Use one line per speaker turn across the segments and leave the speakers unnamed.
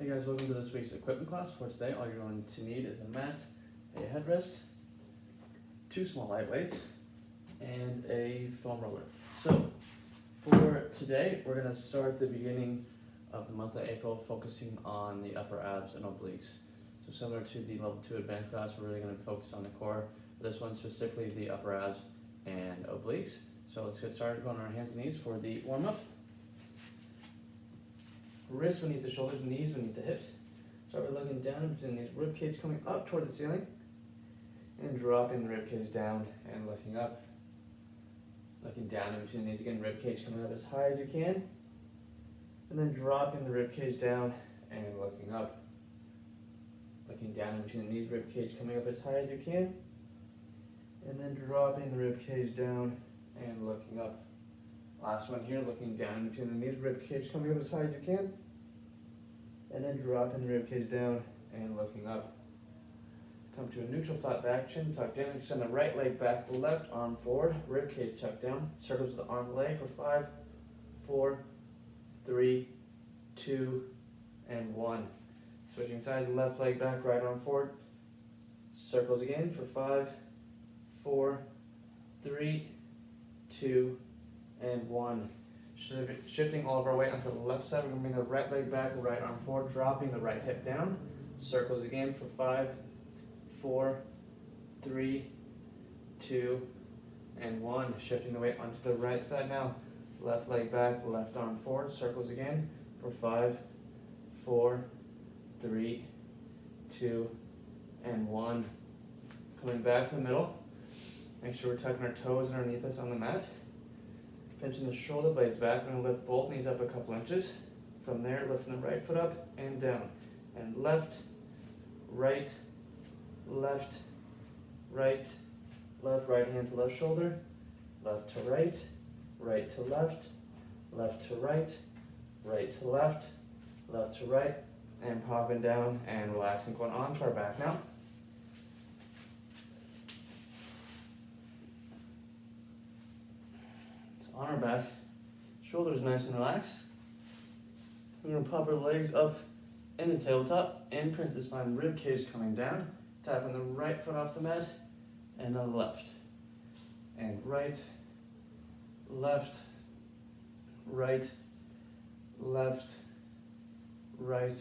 Hey guys, welcome to this week's equipment class. For today, all you're going to need is a mat, a headrest, 2 small light weights, and a foam roller. So, for today, we're going to start the beginning of the month of April focusing on the upper abs and obliques. So similar to the level 2 advanced class, we're really going to focus on the core. This one specifically the upper abs and obliques. So let's get started going on our hands and knees for the warm-up. Wrists beneath the shoulders, knees beneath the hips. Start by looking down between these rib cage coming up toward the ceiling and dropping the rib cage down and looking up. Looking down in between the knees again, rib cage coming up as high as you can, and then dropping the rib cage down and looking up. Looking down in between the knees, rib cage coming up as high as you can, and then dropping the rib cage down and looking up. Last one here, looking down in between the knees, rib cage coming up as high as you can, and then dropping the rib cage down and looking up. Come to a neutral flat back, chin tucked in, extend the right leg back, the left arm forward, rib cage tucked down, circles with the arm and leg for 5, 4, 3, 2, and 1. Switching sides, left leg back, right arm forward, circles again for 5, 4, 3, 2, and 1. Shifting all of our weight onto the left side, we're going to bring the right leg back, right arm forward, dropping the right hip down. Circles again for 5, 4, 3, 2, and 1. Shifting the weight onto the right side now. Left leg back, left arm forward, circles again for 5, 4, 3, 2, and 1. Coming back to the middle. Make sure we're tucking our toes underneath us on the mat. Pinching the shoulder blades back, we're going to lift both knees up a couple inches. From there, lifting the right foot up and down. And left, right, left, right, left, right hand to left shoulder, left to right, right to left, left to right, right to left, left to right, and popping down and relaxing, going on to our back now. On our back, shoulders nice and relaxed. We're going to pop our legs up in the tabletop, imprint the spine, rib cage coming down, tapping the right foot off the mat, and the left. And right, left, right, left, right,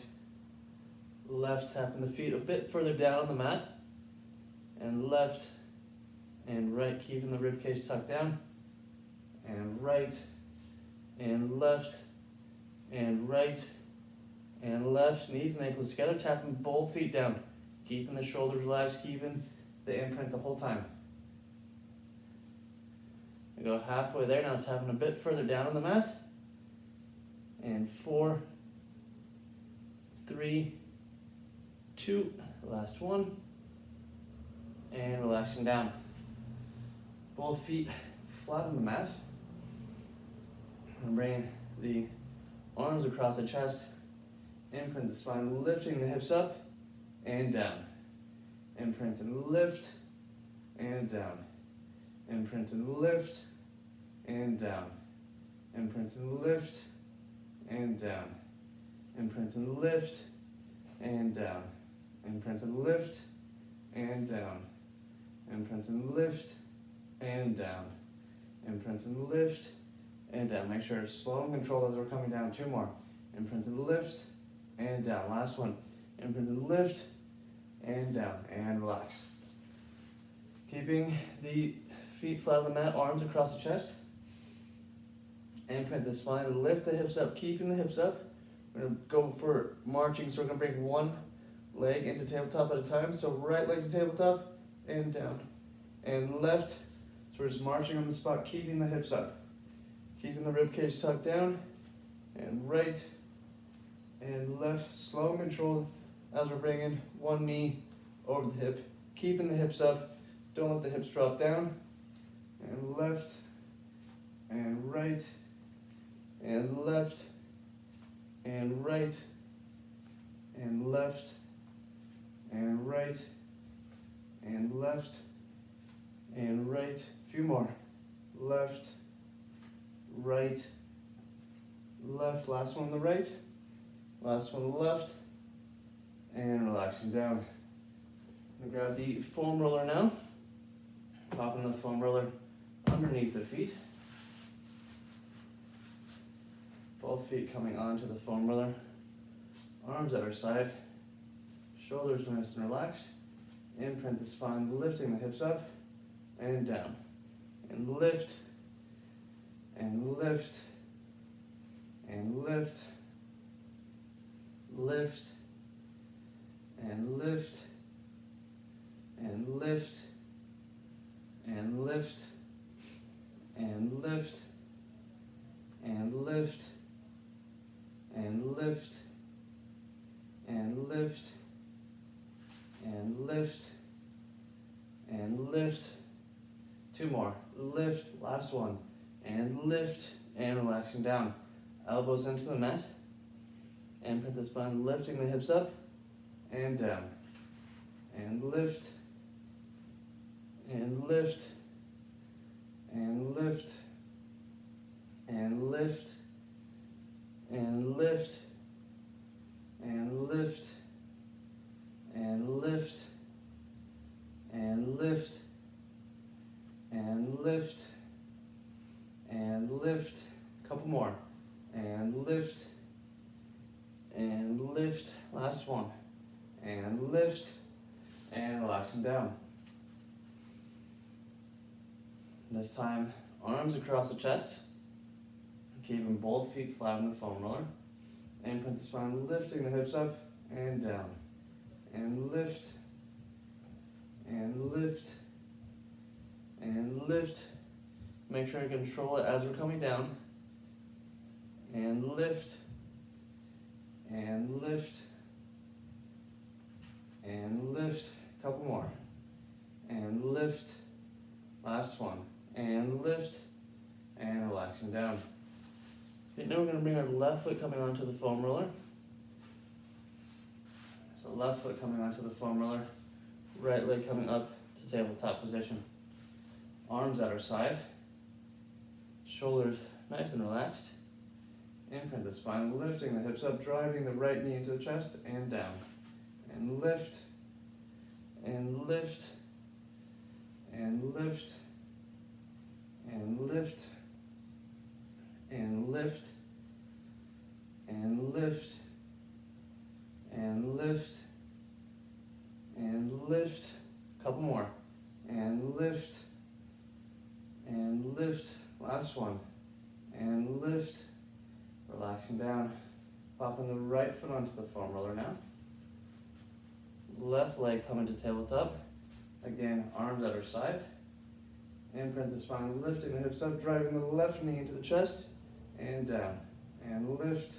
left, tapping the feet a bit further down on the mat, and left, and right, keeping the rib cage tucked down, and right, and left, and right, and left, knees and ankles together, tapping both feet down, keeping the shoulders relaxed, keeping the imprint the whole time. We go halfway there, now tapping a bit further down on the mat, and 4, 3, 2, last one, and relaxing down. Both feet flat on the mat. And bring the arms across the chest, imprint the spine, lifting the hips up and down. Imprint and lift and down. Imprint and lift and down. Imprint and lift and down. Imprint and lift and down. Imprint and lift and down. Imprint and lift and down. Imprint and lift and down. Make sure it's slow and controlled as we're coming down. 2 more. Imprint and lift and down. Last one. Imprint and lift and down. And relax. Keeping the feet flat on the mat, arms across the chest. Imprint the spine, lift the hips up, keeping the hips up. We're going to go for marching, so we're going to bring one leg into tabletop at a time. So right leg to tabletop and down. And left. So we're just marching on the spot, keeping the hips up. Keeping the rib cage tucked down, and right, and left, slow and controlled as we're bringing one knee over the hip, keeping the hips up, don't let the hips drop down, and left, and right, and left, and right, and left, and right, and left, and right, a few more, left, right, left, last one on the right, last one on the left, and relaxing down. I'm gonna grab the foam roller now. Popping the foam roller underneath the feet. Both feet coming onto the foam roller. Arms at our side. Shoulders nice and relaxed. Imprint the spine, lifting the hips up and down. And lift, and lift, and lift, lift, and lift, and lift, and lift, and lift, and lift, and lift, and lift, and lift, and lift. Two more. Lift, last one. And lift, and relaxing down. Elbows into the mat. And print the spine, lifting the hips up and down. And lift, and lift, and lift, and lift, and lift, and lift, and lift, and lift, and lift, and lift. Couple more. And lift, and lift. Last one. And lift, and relaxing down. This time, arms across the chest, keeping both feet flat on the foam roller. And print the spine, lifting the hips up and down. And lift, and lift, and lift. Make sure you control it as we're coming down. And lift, and lift, and lift. Couple more. And lift. Last one. And lift, and relaxing down. Okay, now we're going to bring our left foot coming onto the foam roller. So left foot coming onto the foam roller, right leg coming up to tabletop position. Arms at our side, shoulders nice and relaxed. Imprint the spine, lifting the hips up, driving the right knee into the chest and down. And lift, and lift, and lift, and lift, and lift, and lift, and lift, and lift. Couple more. And lift, and lift. Last one. And lift. Relaxing down. Popping the right foot onto the foam roller now. Left leg coming to tabletop. Again, arms at our side. Imprint the spine, lifting the hips up, driving the left knee into the chest and down. And lift,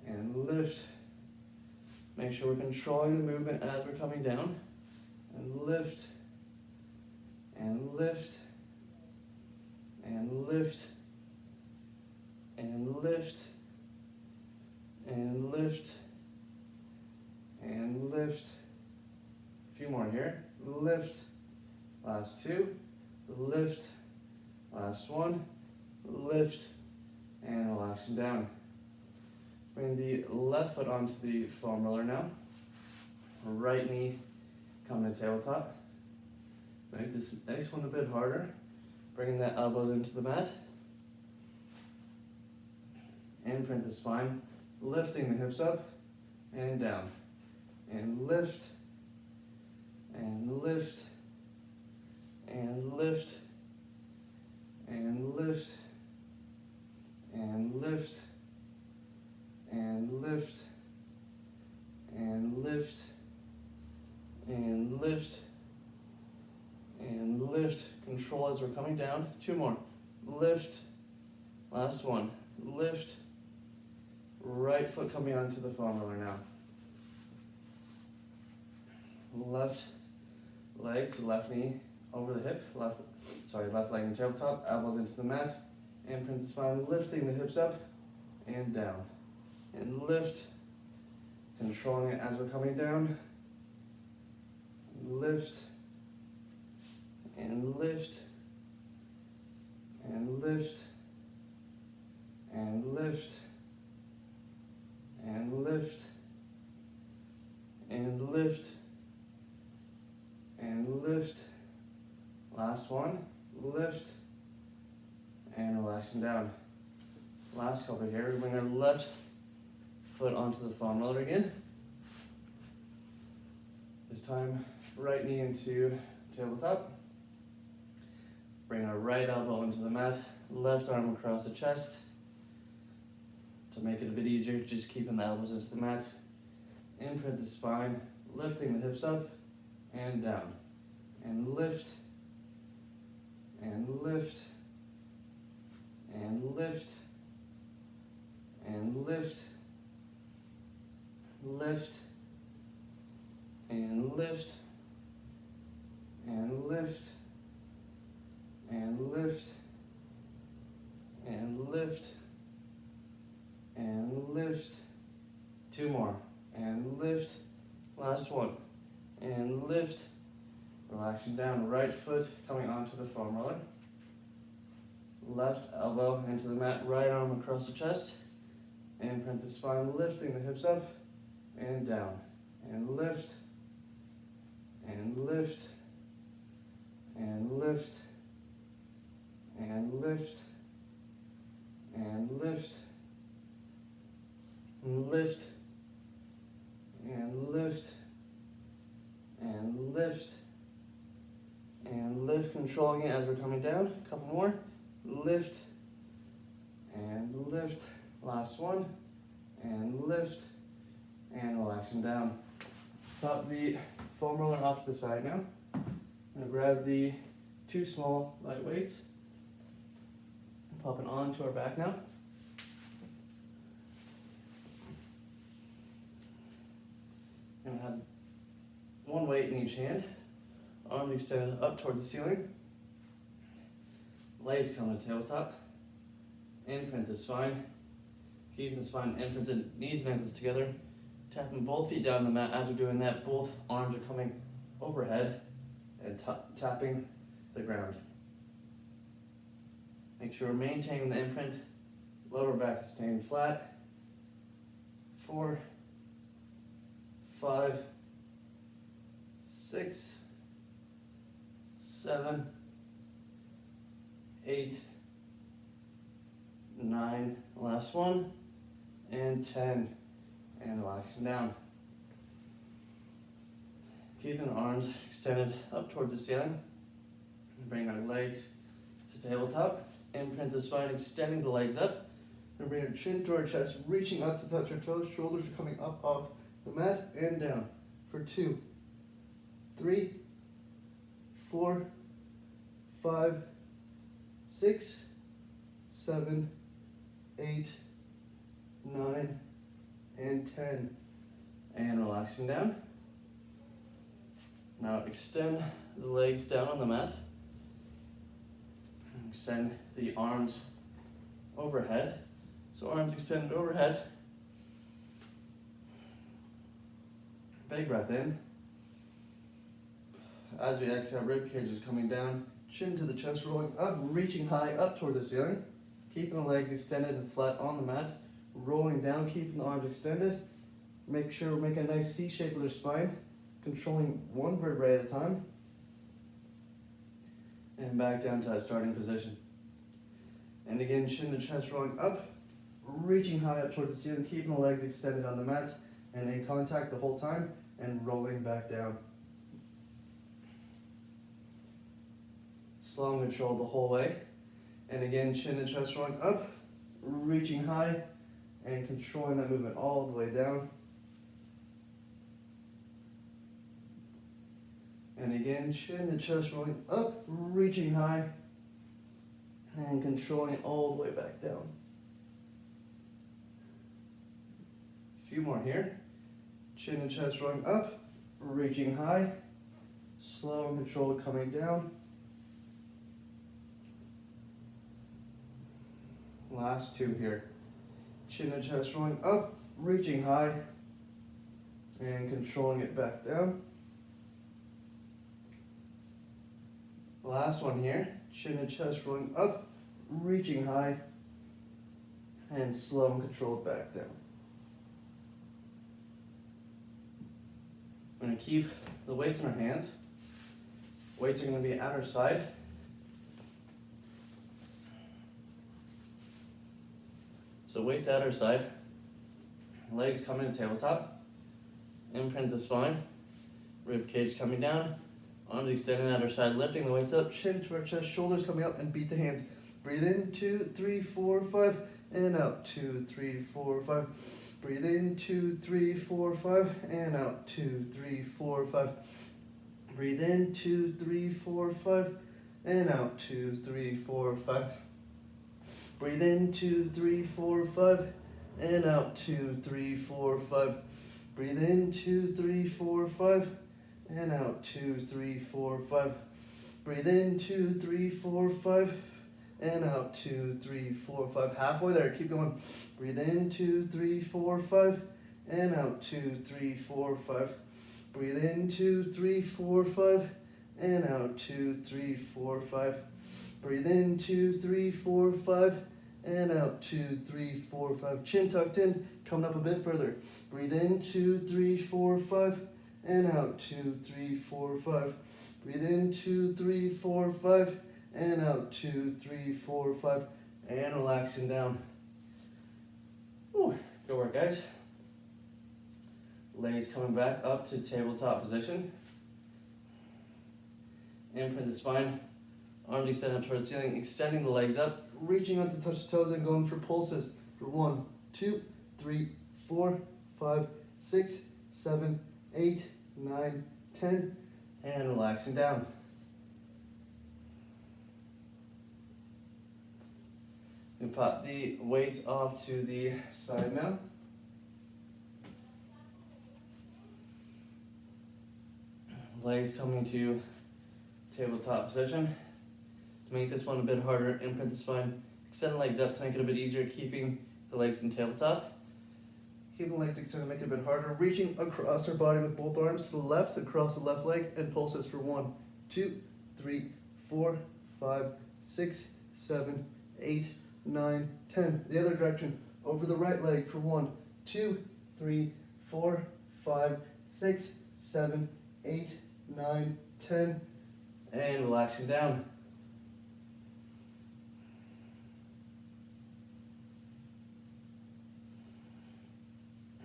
and lift. Make sure we're controlling the movement as we're coming down. And lift, and lift, and lift, and lift, and lift, and lift. A few more here. Lift. Last two. Lift. Last one. Lift. And relaxing down. Bring the left foot onto the foam roller now. Right knee coming to tabletop. Make this next one a bit harder. Bringing the elbows into the mat. Imprint the spine. Lifting the hips up and down. And lift. And lift. And lift. And lift. And lift. And lift. And lift. And lift. And lift. Control as we're coming down. Two more. Lift. Last one. Lift. Right foot coming onto the foam roller now. Left leg, so left knee over the hip. Left leg in tabletop. Elbows into the mat. Imprint the spine, lifting the hips up and down. And lift. Controlling it as we're coming down. Lift. And lift. And lift. And lift. And lift. lift, and lift. Last one, lift, and relaxing down. Last couple here, we bring our left foot onto the foam roller again. This time, right knee into tabletop. Bring our right elbow into the mat, left arm across the chest. To make it a bit easier, just keeping the elbows into the mat. Imprint the spine, lifting the hips up and down. And lift, and lift, and lift, and lift, lift, and lift, and lift, and lift, and lift, and lift. Two more, and lift. Last one, and lift. Relaxing down, right foot coming onto the foam roller. Left elbow into the mat, right arm across the chest. Imprint the spine, lifting the hips up and down. And lift, and lift, and lift, and lift, and lift, and lift, and lift, and lift, and lift, controlling it as we're coming down. A couple more. Lift, and lift. Last one, and lift, and relaxing down. Pop the foam roller off to the side now. I'm going to grab the two small light weights. Pop it onto our back now. I'm going to have one weight in each hand. Arms extended up towards the ceiling. Legs come to tabletop. Imprint the spine. Keeping the spine imprinted, knees and ankles together. Tapping both feet down the mat. As we're doing that, both arms are coming overhead and tapping the ground. Make sure we're maintaining the imprint. Lower back is staying flat. 4, 5, 6, 7, 8, 9, last one, and 10, and relaxing down. Keeping the arms extended up towards the ceiling. Bring our legs to tabletop. Imprint the spine, extending the legs up. And bring our chin to our chest, reaching up to touch our toes. Shoulders are coming up off the mat and down. For 2, 3, 4, 5, 6, 7, 8, 9, and 10. And relaxing down. Now extend the legs down on the mat. Extend the arms overhead. So arms extended overhead. Big breath in. As we exhale, rib cage is coming down. Chin to the chest, rolling up, reaching high up toward the ceiling. Keeping the legs extended and flat on the mat. Rolling down, keeping the arms extended. Make sure we make a nice C shape with our spine. Controlling one vertebrae at a time. And back down to that starting position. And again, chin to chest, rolling up, reaching high up towards the ceiling, keeping the legs extended on the mat and in contact the whole time, and rolling back down. Slow and control the whole way. And again, chin and chest rolling up, reaching high, and controlling that movement all the way down. And again, chin and chest rolling up, reaching high, and controlling it all the way back down. A few more here. Chin and chest rolling up, reaching high, slow and controlled coming down. Last 2 here. Chin and chest rolling up, reaching high, and controlling it back down. Last one here. Chin and chest rolling up, reaching high, and slow and controlled back down. We're going to keep the weights in our hands. Weights are going to be at our side. So weights at our side. Legs coming to tabletop. Imprint the spine. Rib cage coming down. Arms extending at our side, lifting the weights up. Chin to our chest, shoulders coming up, and beat the hands. Breathe in, 2, 3, 4, 5, and out, 2, 3, 4, 5. Breathe in, 2, 3, 4, 5, and out, 2, 3, 4, 5. Breathe in, 2, 3, 4, 5, and out, 2, 3, 4, 5. Breathe in, 2, 3, 4, 5, and out, 2, 3, 4, 5. Breathe in, 2, 3, 4, 5, and out, 2, 3, 4, 5. Breathe in, 2, 3, 4, 5, and out, 2, 3, 4, 5. Halfway there, keep going. Breathe in, 2, 3, 4, 5, and out, 2, 3, 4, 5. Breathe in, 2, 3, 4, 5, and out, 2, 3, 4, 5. Breathe in, 2, 3, 4, 5, and out, 2, 3, 4, 5. Chin tucked in, coming up a bit further. Breathe in, 2, 3, 4, 5, and out, 2, 3, 4, 5. Breathe in, 2, 3, 4, 5, and out, 2, 3, 4, 5. And relaxing down. Whew. Good work, guys. Legs coming back up to tabletop position. Imprint the spine. Arms extended up towards the ceiling, extending the legs up, reaching out to touch the toes and going for pulses for 1, 2, 3, 4, 5, 6, 7, 8, 9, 10, and relaxing down. We pop the weights off to the side now. Legs coming to tabletop position. To make this one a bit harder, imprint the spine. Extend the legs up to make it a bit easier, keeping the legs in tabletop. Keeping the legs extended to make it a bit harder. Reaching across our body with both arms to the left, across the left leg, and pulses for 1, 2, 3, 4, 5, 6, 7, 8, 9, 10. The other direction, over the right leg for 1, 2, 3, 4, 5, 6, 7, 8, 9, 10, and relaxing down.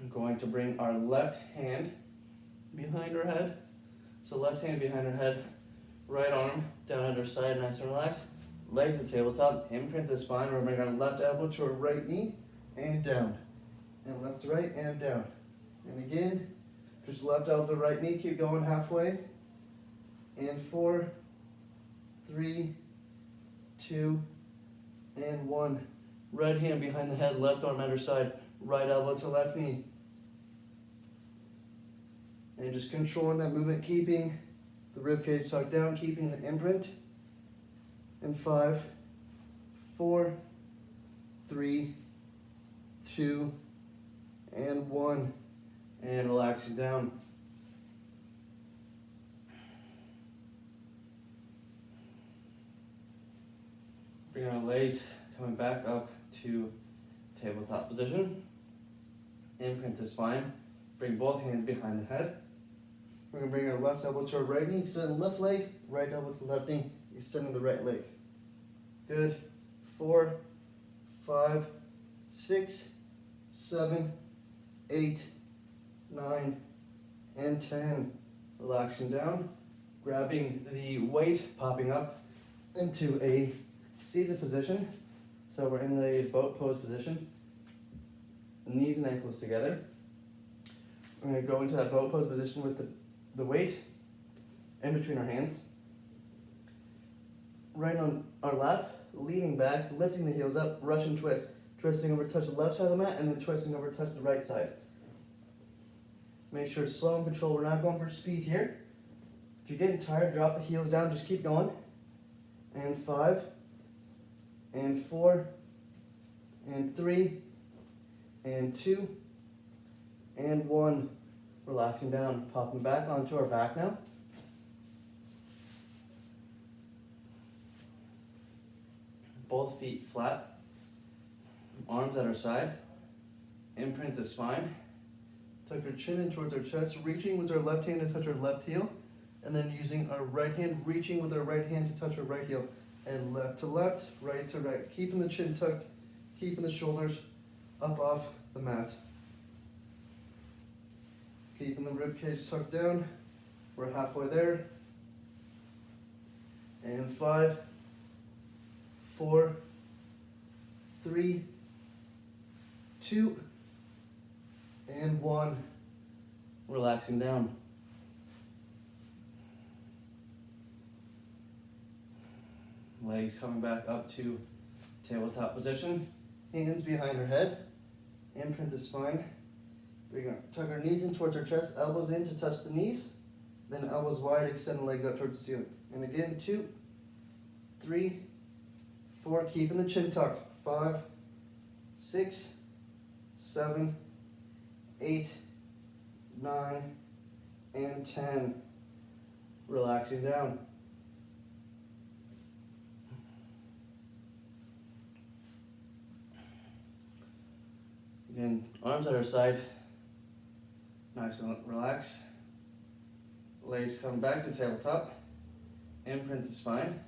I'm going to bring our left hand behind our head. So left hand behind our head, right arm down at our side, nice and relaxed. Legs at tabletop, imprint the spine. We're bringing our left elbow to our right knee and down. And left to right and down. And again, just left elbow to right knee, keep going halfway. And 4, 3, 2, and 1. Right hand behind the head, left arm at our side, right elbow to left knee. And just controlling that movement, keeping the rib cage tucked down, keeping the imprint. And 5, 4, 3, 2, and 1. And relaxing down. Bring our legs coming back up to tabletop position. Imprint the spine. Bring both hands behind the head. We're going to bring our left elbow to our right knee, extend the left leg, right elbow to the left knee, extending the right leg. Good. 4, 5, 6, 7, 8, 9, and 10. Relaxing down. Grabbing the weight, popping up into a seated position. So we're in the boat pose position. Knees and ankles together. We're going to go into that boat pose position with the weight in between our hands. Right on our lap, leaning back, lifting the heels up, Russian twist. Twisting over to touch the left side of the mat and then twisting over to touch the right side. Make sure it's slow and controlled. We're not going for speed here. If you're getting tired, drop the heels down, just keep going. And 5, and 4, and 3, and 2, and 1. Relaxing down, popping back onto our back now. Both feet flat, arms at our side. Imprint the spine.
Tuck our chin in towards our chest, reaching with our left hand to touch our left heel, and then using our right hand, reaching with our right hand to touch our right heel. And left to left, right to right. Keeping the chin tucked, keeping the shoulders up off the mat. Keeping the rib cage tucked down. We're halfway there. And 5, 4, 3, 2, and 1.
Relaxing down. Legs coming back up to tabletop position.
Hands behind our head. Imprint the spine. We're going to tuck our knees in towards our chest, elbows in to touch the knees. Then elbows wide, extend the legs up towards the ceiling. And again, 2, 3, 4, keeping the chin tucked. 5, 6, 7, 8, 9, and 10.
Relaxing down. Again, arms at our side. Nice and relaxed. Legs come back to tabletop. Imprint the spine.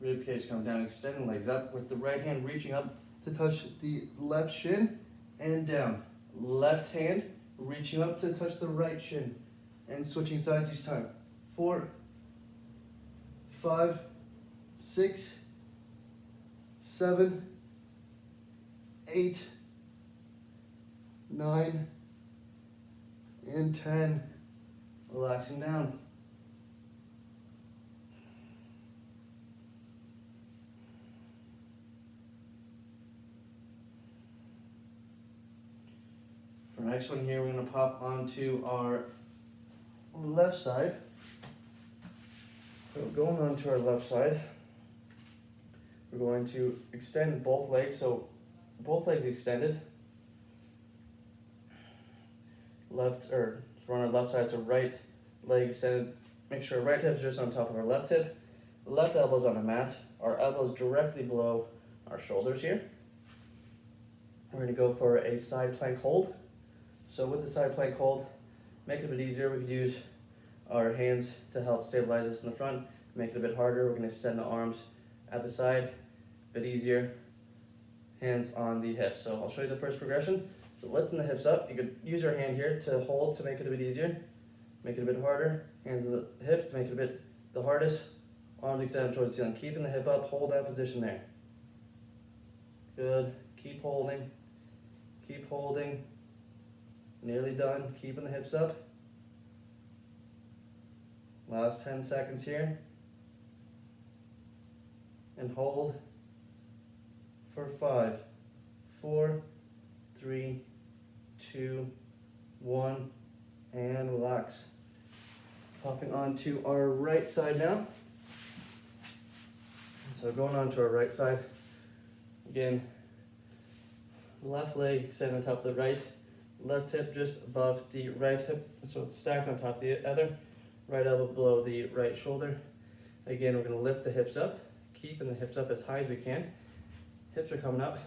Rib cage come down, extend the legs up with the right hand reaching up
To touch the left shin and down.
left hand reaching up
To touch the right shin and switching sides each time. 4, 5, 6, 7, 8, 9, and 10.
relaxing down. For the next one here, we're going to pop onto our left side. So going onto our left side, we're going to extend both legs, so both legs extended. Left, or on our left side, so right leg extended. Make sure right hip's just on top of our left hip. Left elbow's on the mat. Our elbows directly below our shoulders here. We're going to go for a side plank hold. So with the side plank hold, make it a bit easier. We could use our hands to help stabilize us in the front. Make it a bit harder. We're going to extend the arms at the side, a bit easier. Hands on the hips. So I'll show you the first progression. So lifting the hips up, you could use your hand here to hold to make it a bit easier. Make it a bit harder. Hands on the hip to make it a bit the hardest. Arms extended towards the ceiling. Keeping the hip up, hold that position there. Good. Keep holding. Keep holding. Nearly done. Keeping the hips up. Last 10 seconds here. And hold for 5, 4, 3, 2, 1, and relax. Popping onto our right side now. So going on to our right side. Again, left leg extended on top of the right. Left hip just above the right hip, so it's stacked on top of the other. Right elbow below the right shoulder. Again, we're going to lift the hips up, keeping the hips up as high as we can. Hips are coming up.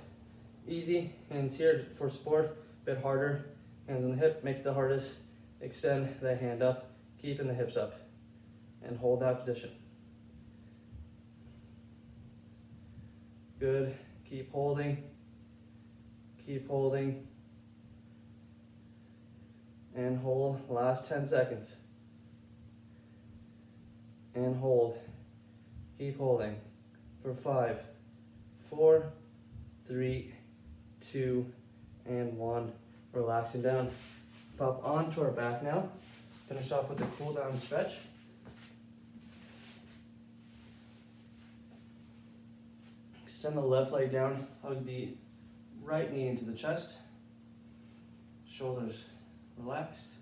Easy, hands here for support, a bit harder. Hands on the hip, make it the hardest. Extend the hand up, keeping the hips up. And hold that position. Good, keep holding. Keep holding. And hold, last 10 seconds. And hold. Keep holding for 5, 4, 3, 2, and 1. Relaxing down. Pop onto our back now. Finish off with a cool down stretch. Extend the left leg down. Hug the right knee into the chest. Shoulders relaxed.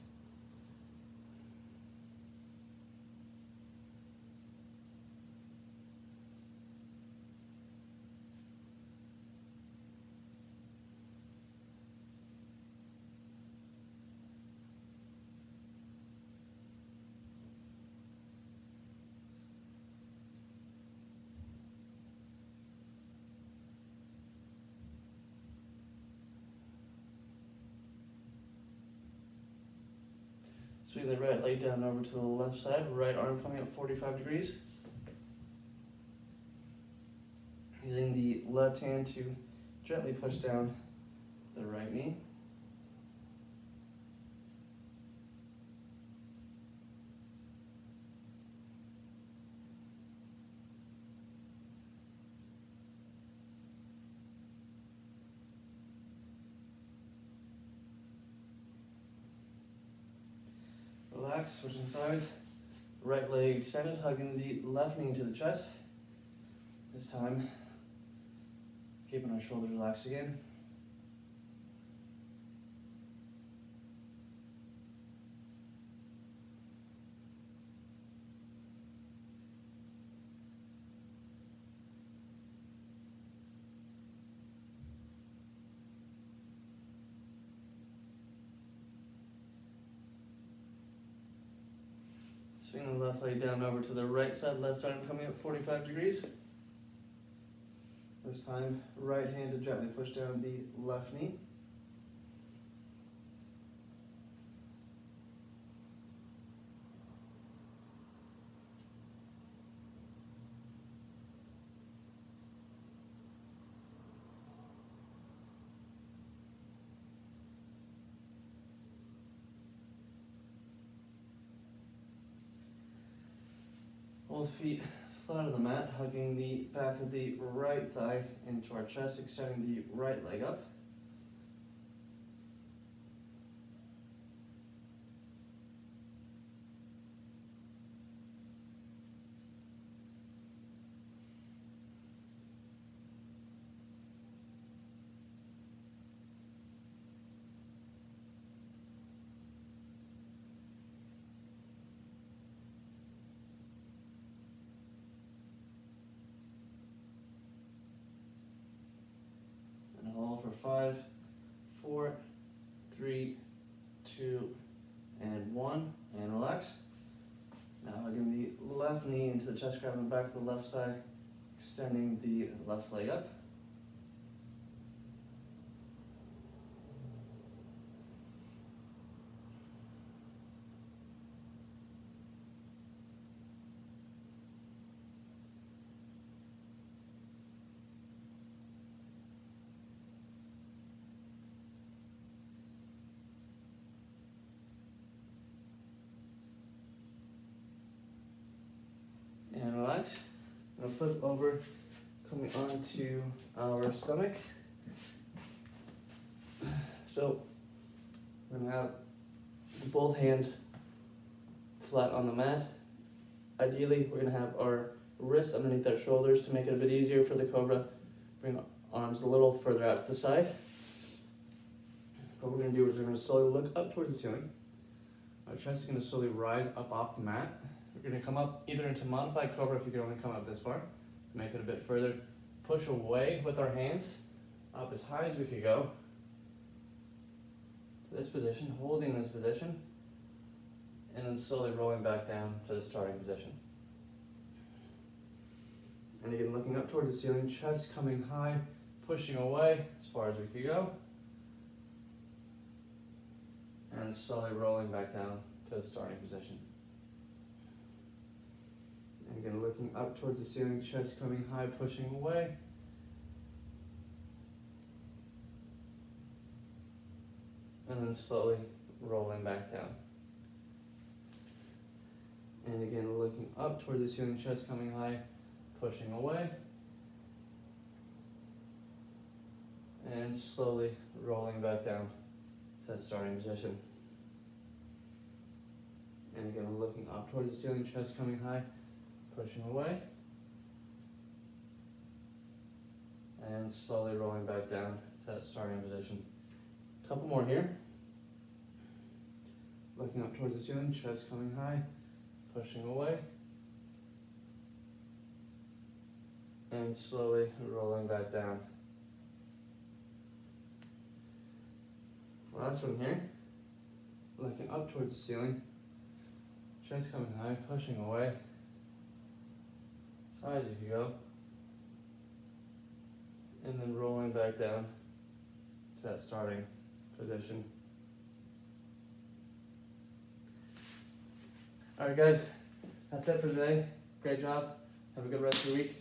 Swing the right leg down over to the left side, right arm coming up 45 degrees. Using the left hand to gently push down the right knee. Relax, switching sides. Right leg extended, hugging the left knee into the chest. This time, keeping our shoulders relaxed again. Swing the left leg down over to the right side, left arm coming up 45 degrees. This time, right hand to gently push down the left knee. Both feet flat on the mat, hugging the back of the right thigh into our chest, extending the right leg up. Hold for 5, 4, 3, 2, and 1, and relax. Now hugging the left knee into the chest, grabbing the back of the left side, extending the left leg up. And relax. Now flip over, coming onto our stomach. So we're gonna have both hands flat on the mat. Ideally, we're gonna have our wrists underneath our shoulders to make it a bit easier for the cobra. Bring our arms a little further out to the side. What we're gonna do is we're gonna slowly look up towards the ceiling. Our chest is gonna slowly rise up off the mat. We're gonna come up either into modified cobra if you can only come up this far, to make it a bit further. Push away with our hands, up as high as we could go. To this position, holding this position, and then slowly rolling back down to the starting position. And again, looking up towards the ceiling, chest coming high, pushing away as far as we could go. And slowly rolling back down to the starting position. And again, looking up towards the ceiling, chest coming high, pushing away. And then slowly rolling back down. And again, looking up towards the ceiling, chest coming high, pushing away. And slowly rolling back down to the starting position. And again, looking up towards the ceiling, chest coming high, pushing away. And slowly rolling back down to that starting position. A couple more here. Looking up towards the ceiling, chest coming high, pushing away. And slowly rolling back down. Last one here. Looking up towards the ceiling, chest coming high, pushing away. As high as you can go. And then rolling back down to that starting position. Alright guys, that's it for today. Great job. Have a good rest of your week.